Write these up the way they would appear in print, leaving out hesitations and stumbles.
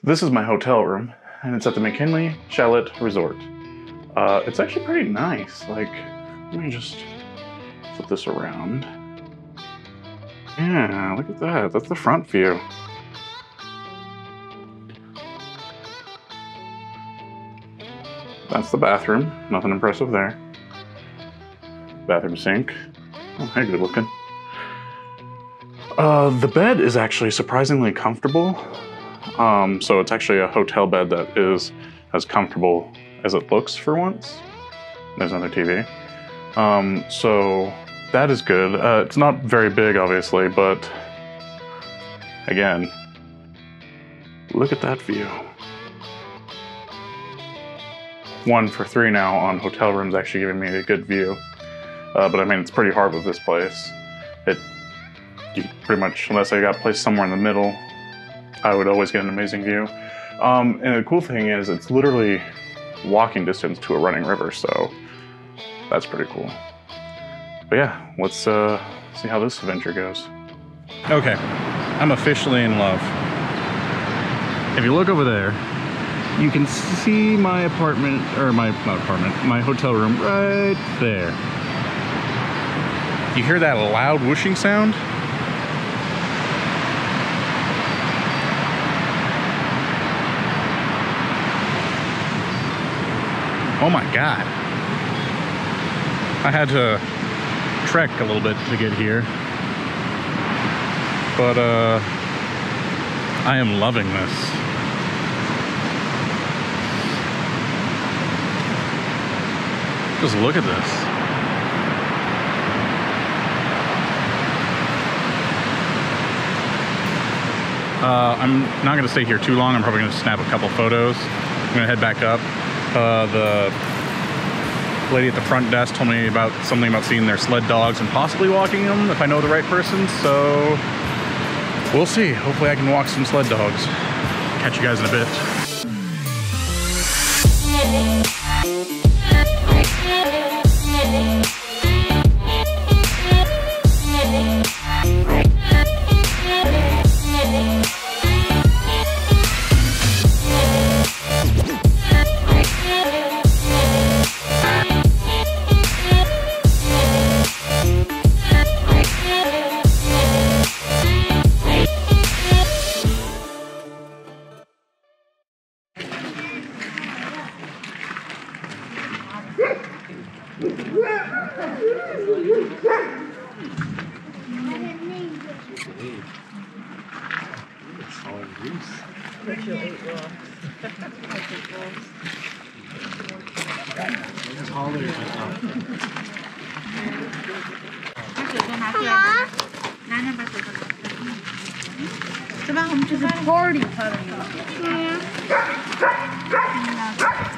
This is my hotel room, and it's at the McKinley Chalet Resort. It's actually pretty nice. Like, let me just flip this around. Yeah, look at that. That's the front view. That's the bathroom. Nothing impressive there. Bathroom sink. Oh, hey, good looking. The bed is actually surprisingly comfortable. So it's actually a hotel bed that is as comfortable as it looks for once. There's another TV. So that is good. It's not very big, obviously, but again, look at that view. 1 for 3 now on hotel rooms actually giving me a good view. But I mean, it's pretty hard with this place. You pretty much, unless I got placed somewhere in the middle, I would always get an amazing view. And the cool thing is it's literally walking distance to a running river, so that's pretty cool. But yeah, let's see how this adventure goes. Okay, I'm officially in love. If you look over there, you can see my apartment, or my hotel room right there. You hear that loud whooshing sound? Oh my God. I had to trek a little bit to get here. But I am loving this. Just look at this. I'm not gonna stay here too long. I'm probably gonna snap a couple photos. I'm gonna head back up. The lady at the front desk told me about something about seeing their sled dogs and possibly walking them if I know the right person, so we'll see. Hopefully I can walk some sled dogs. Catch you guys in a bit.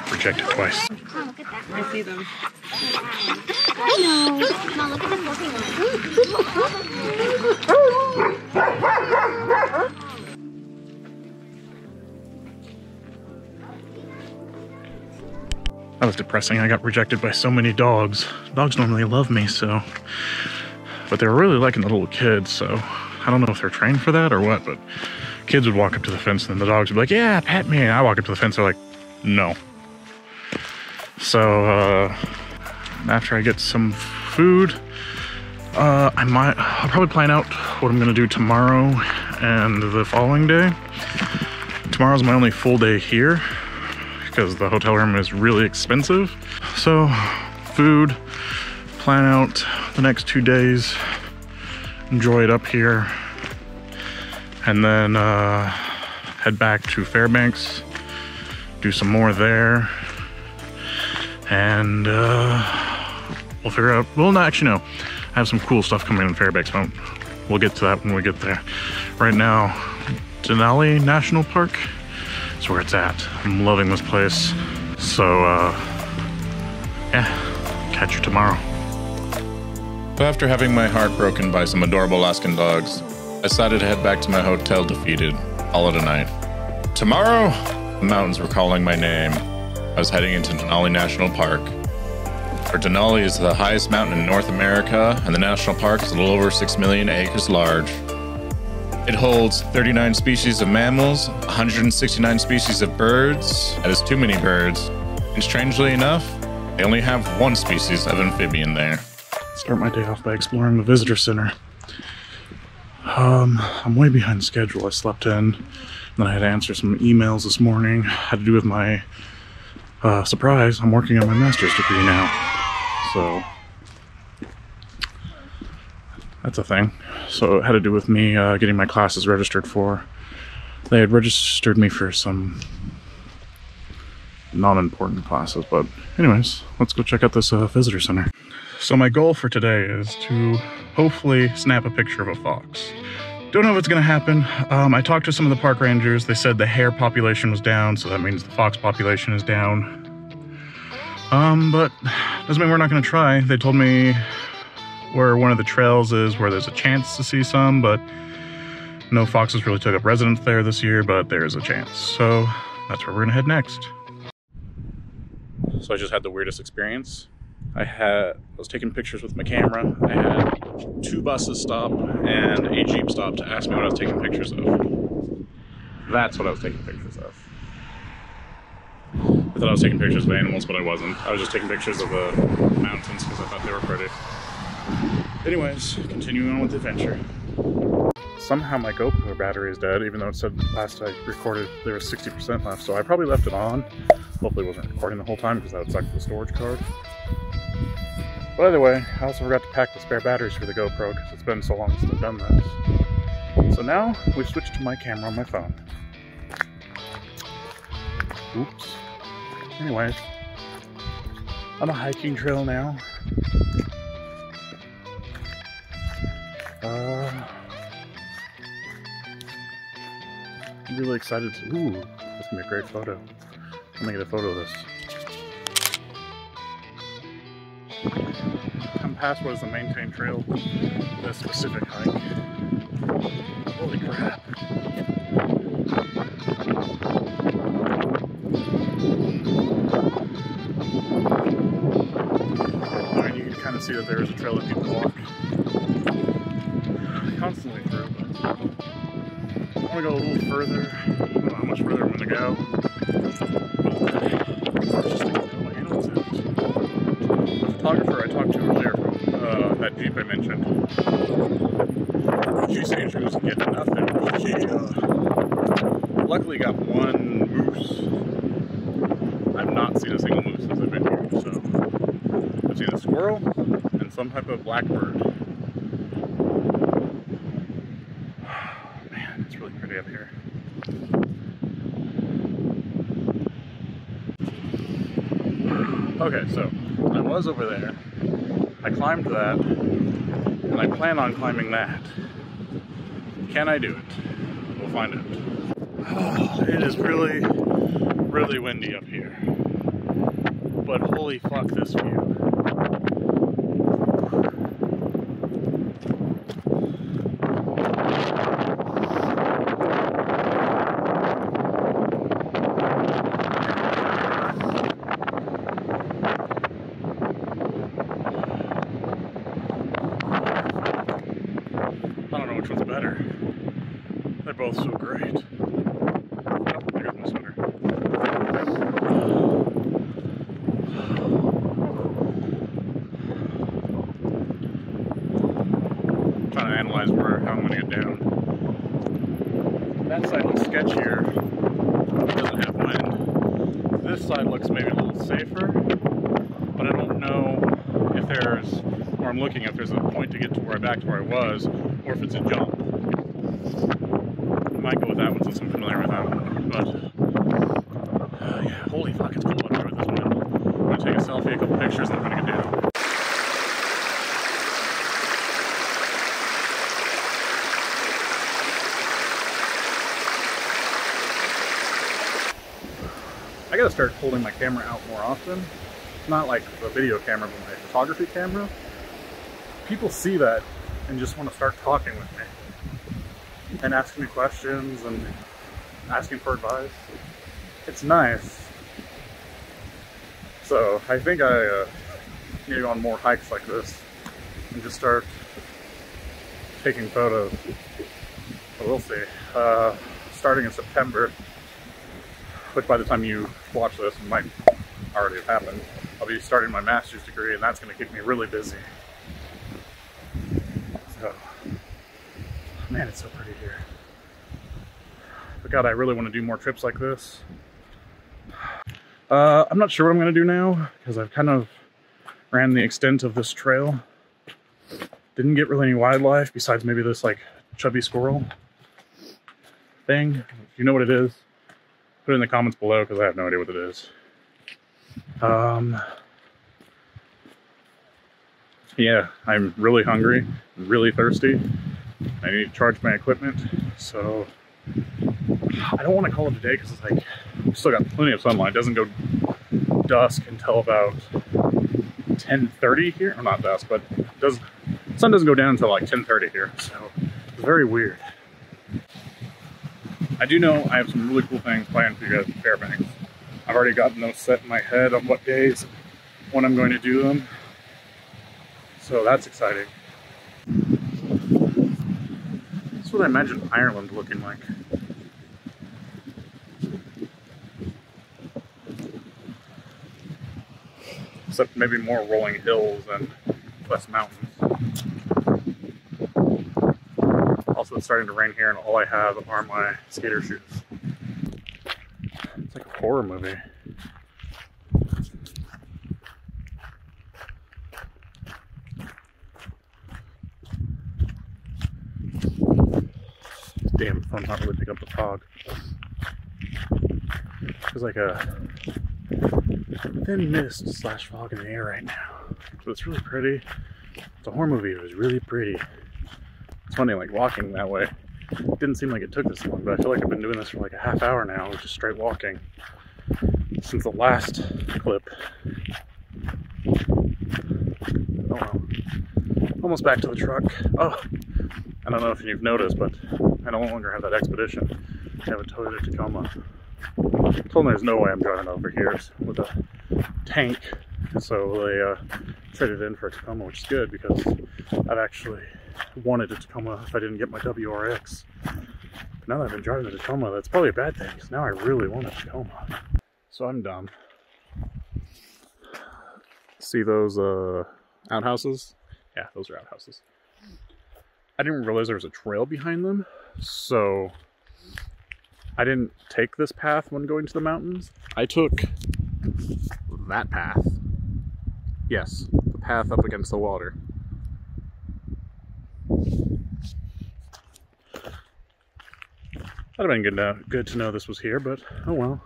Projected twice. I see them. I know. Mom, look at them looking That was depressing. I got rejected by so many dogs. Dogs normally love me, so. But they were really liking the little kids, so I don't know if they're trained for that or what, but kids would walk up to the fence and then the dogs would be like, yeah, pet me. And I walk up to the fence, they're like, no. So, after I get some food, I'll probably plan out what I'm gonna do tomorrow and the following day. Tomorrow's my only full day here because the hotel room is really expensive. So, food, plan out the next 2 days, enjoy it up here, and then head back to Fairbanks, do some more there, and we'll figure out, well, no, actually no, I have some cool stuff coming in Fairbanks, but we'll get to that when we get there. Right now, Denali National Park is where it's at. I'm loving this place. So, yeah, catch you tomorrow. After having my heart broken by some adorable Alaskan dogs, I decided to head back to my hotel defeated, call it a night. Tomorrow, the mountains were calling my name. I was heading into Denali National Park. For Denali is the highest mountain in North America, and the national park is a little over 6 million acres large. It holds 39 species of mammals, 169 species of birds. That is too many birds. And strangely enough, they only have one species of amphibian there. Start my day off by exploring the visitor center. I'm way behind schedule. I slept in, then I had to answer some emails this morning. Had to do with my surprise. I'm working on my master's degree now, so that's a thing. So it had to do with me getting my classes registered for. They had registered me for some non-important classes, but anyways, let's go check out this visitor center. So my goal for today is to hopefully snap a picture of a fox. Don't know if it's gonna happen. I talked to some of the park rangers. They said the hare population was down, so that means the fox population is down. But doesn't mean we're not gonna try. They told me where one of the trails is where there's a chance to see some, but no foxes really took up residence there this year, but there is a chance. So that's where we're gonna head next. So I just had the weirdest experience. I was taking pictures with my camera. I had 2 buses stop and a Jeep stop to ask me what I was taking pictures of. That's what I was taking pictures of. I thought I was taking pictures of animals, but I wasn't. I was just taking pictures of the mountains because I thought they were pretty. Anyways, continuing on with the adventure. Somehow my GoPro battery is dead, even though it said last I recorded there was 60% left, so I probably left it on. Hopefully it wasn't recording the whole time because that would suck for the storage card. But either way, I also forgot to pack the spare batteries for the GoPro because it's been so long since I've done this. So now we've switched to my camera on my phone. Oops. Anyways, on a hiking trail now. I'm really excited to. Ooh, this is gonna be a great photo. I'm gonna get a photo of this. Come past what is the maintained trail, this specific hike. Holy crap. I mean, you can kind of see that there is a trail that people walk constantly through, but I want to go a little further. I don't know how much further I'm going to go. The photographer I talked to earlier from that Jeep I mentioned, she said she wasn't getting enough there. She luckily got one moose. I've not seen a single moose since I've been here, so I've seen a squirrel and some type of blackbird. Man, it's really pretty up here. Okay, so I was over there, I climbed that, and I plan on climbing that. Can I do it? We'll find out. Oh, it is really, really windy up here. But holy fuck, this view. I don't know which one's better. They're both so great. Oh, there's my sweater. Trying to analyze how I'm going to get down. That side looks sketchier. It doesn't have wind. This side looks maybe a little safer, but I don't know if there's, where I'm looking, if there's a point to get to back to where I was, or if it's a jump. I might go with that one since I'm familiar with that one. But yeah, holy fuck, it's cold up here with this wind. I'm gonna take a selfie, a couple pictures, and I'm gonna get down. I gotta start holding my camera out more often. Not like the video camera, but my photography camera. People see that and just want to start talking with me and asking me questions and asking for advice. It's nice. So I think I need to go on more hikes like this and just start taking photos of so we'll see. Starting in September, which by the time you watch this, it might already have happened, I'll be starting my master's degree, and that's going to keep me really busy. So, man, it's so pretty here. But God, I really want to do more trips like this. I'm not sure what I'm going to do now, because I've kind of ran the extent of this trail. Didn't get really any wildlife besides maybe this like chubby squirrel thing. If you know what it is, put it in the comments below, because I have no idea what it is. Yeah, I'm really hungry, really thirsty. I need to charge my equipment, so I don't want to call it a day because it's like we still got plenty of sunlight. It doesn't go dusk until about 10:30 here. Or not dusk, but sun doesn't go down until like 10:30 here, so it's very weird. I do know I have some really cool things planned for you guys in Fairbanks. I've already gotten those set in my head on what days, when I'm going to do them. So that's exciting. That's what I imagine Ireland looking like. Except maybe more rolling hills and less mountains. Also, it's starting to rain here, and all I have are my skater shoes. It's like a horror movie. Damn, the phone's not really picking up the fog. There's like a thin mist slash fog in the air right now. So it's really pretty. It's a horror movie. It was really pretty. It's funny, like walking that way. It didn't seem like it took this long, but I feel like I've been doing this for like a half hour now, just straight walking. Since the last clip. Oh well. Almost back to the truck. Oh, I don't know if you've noticed, but I no longer have that Expedition. I have a Toyota Tacoma. I told them there's no way I'm driving over here with a tank, so they traded in for a Tacoma, which is good because I've actually wanted a Tacoma if I didn't get my WRX. But now that I've been driving the Tacoma, that's probably a bad thing, because now I really want a Tacoma. So I'm done. See those outhouses? Yeah, those are outhouses. I didn't realize there was a trail behind them, so I didn't take this path when going to the mountains. I took that path. Yes, the path up against the water. That'd have been good to know this was here, but oh well.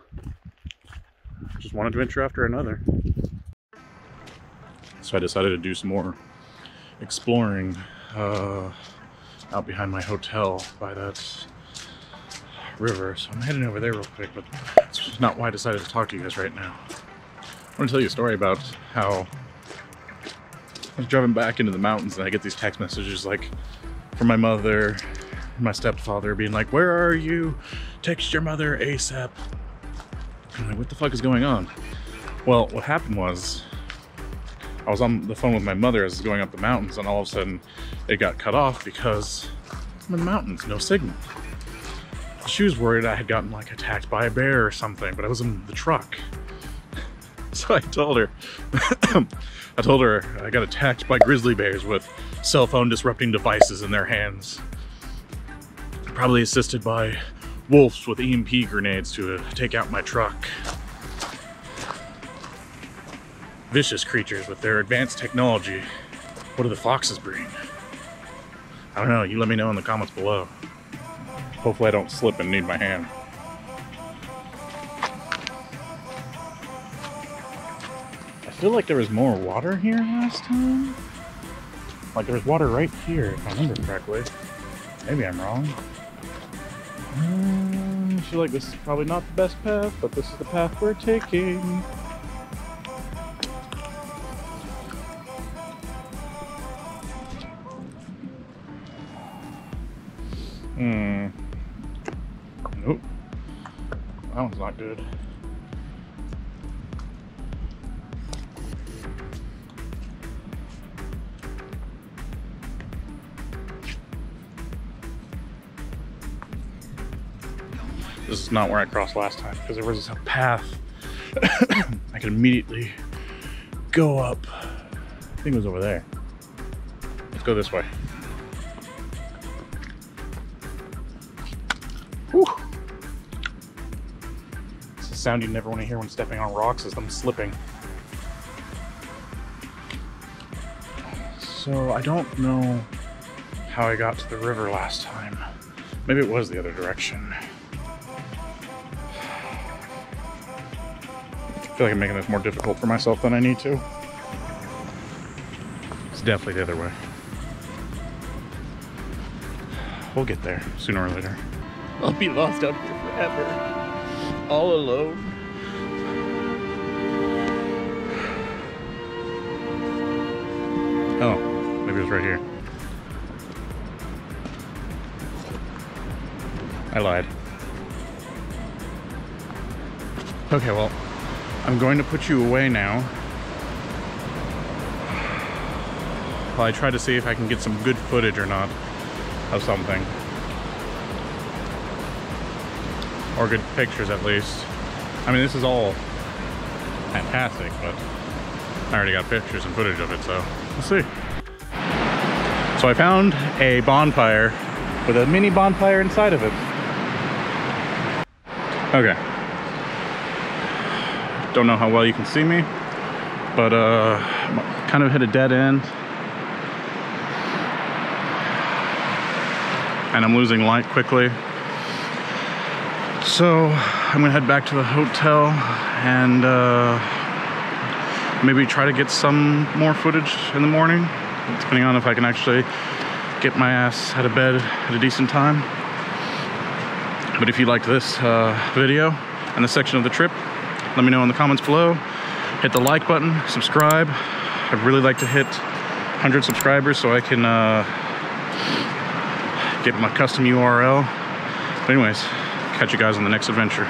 Just one adventure after another. So I decided to do some more exploring out behind my hotel by that river. So I'm heading over there real quick, but that's not why I decided to talk to you guys right now. I want to tell you a story about how I was driving back into the mountains and I get these text messages like from my mother, my stepfather being like, "Where are you? Text your mother ASAP." I'm like, what the fuck is going on? Well, what happened was I was on the phone with my mother as I was going up the mountains, and all of a sudden it got cut off because I'm in the mountains, no signal. She was worried I had gotten like attacked by a bear or something, but I was in the truck. So I told her, I got attacked by grizzly bears with cell phone disrupting devices in their hands. Probably assisted by wolves with EMP grenades to take out my truck. Vicious creatures with their advanced technology. What do the foxes bring? I don't know, you let me know in the comments below. Hopefully I don't slip and need my hand. I feel like there was more water here last time. Like there was water right here, if I remember correctly. Maybe I'm wrong. I feel like this is probably not the best path, but this is the path we're taking. Nope. That one's not good. This is not where I crossed last time because there was a path I could immediately go up. I think it was over there. Let's go this way. Whew. It's a sound you never want to hear when stepping on rocks, is them slipping. So I don't know how I got to the river last time. Maybe it was the other direction. I feel like I'm making this more difficult for myself than I need to. It's definitely the other way. We'll get there sooner or later. I'll be lost out here forever. All alone. Oh, maybe it was right here. I lied. Okay, well, I'm going to put you away now while I try to see if I can get some good footage or not of something. Or good pictures at least. I mean, this is all fantastic, but I already got pictures and footage of it, so we'll see. So I found a bonfire with a mini bonfire inside of it. Okay. Don't know how well you can see me, but kind of hit a dead end. And I'm losing light quickly. So I'm gonna head back to the hotel and maybe try to get some more footage in the morning, depending on if I can actually get my ass out of bed at a decent time. But if you liked this video and this section of the trip, let me know in the comments below. Hit the like button, subscribe. I'd really like to hit 100 subscribers so I can get my custom URL. But anyways, catch you guys on the next adventure.